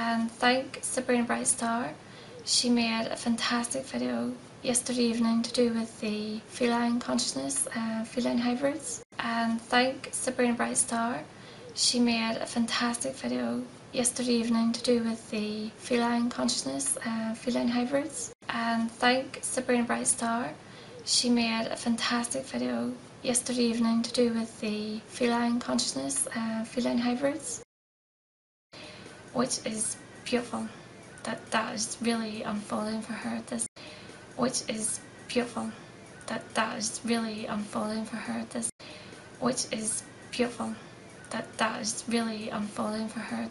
and thank Sabrina Brightstar. She made a fantastic video yesterday evening to do with the feline consciousness and feline hybrids. And thank Sabrina Brightstar. She made a fantastic video yesterday evening to do with the feline consciousness and feline hybrids. And thank Sabrina Brightstar. She made a fantastic video yesterday evening to do with the feline consciousness and feline hybrids, which is beautiful. That is really unfolding for her. Which is beautiful. That is really unfolding for her. Which is beautiful. That is really unfolding for her.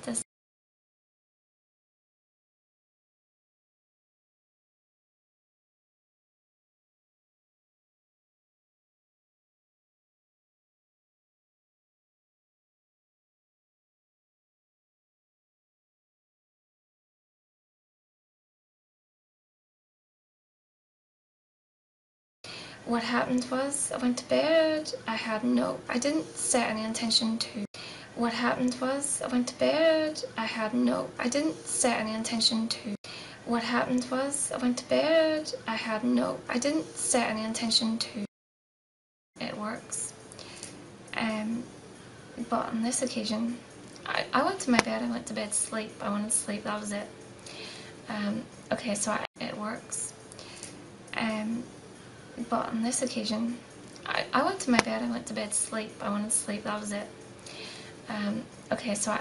What happened was, I went to bed, I didn't set any intention to. What happened was, I went to bed, I didn't set any intention to. What happened was, I went to bed, I didn't set any intention to. It works. But on this occasion, I went to my bed, I went to bed to sleep, I wanted to sleep, that was it. Okay, so it works. But on this occasion, I went to my bed, I went to bed to sleep, I wanted to sleep, that was it. Okay, so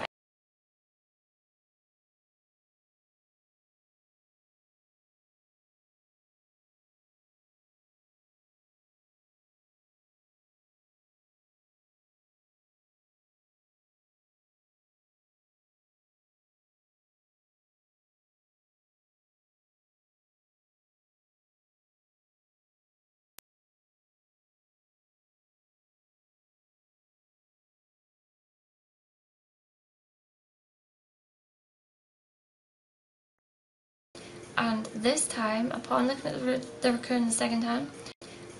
and this time, upon looking at the recording the second time,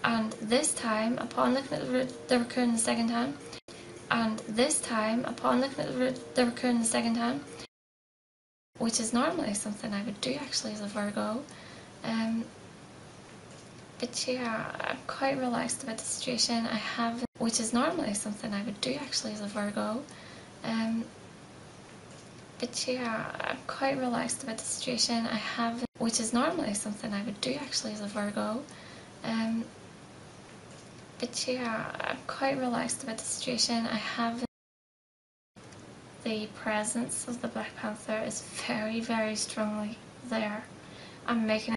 and this time, upon looking at the recording the second time, and this time, upon looking at the recording the second time, which is normally something I would do actually as a Virgo, but yeah, I'm quite relaxed about the situation. Which is normally something I would do actually as a Virgo, but yeah, I'm quite relaxed about the situation. Which is normally something I would do actually as a Virgo, but yeah, I'm quite relaxed about the situation. The presence of the Black Panther is very, very strongly there. I'm making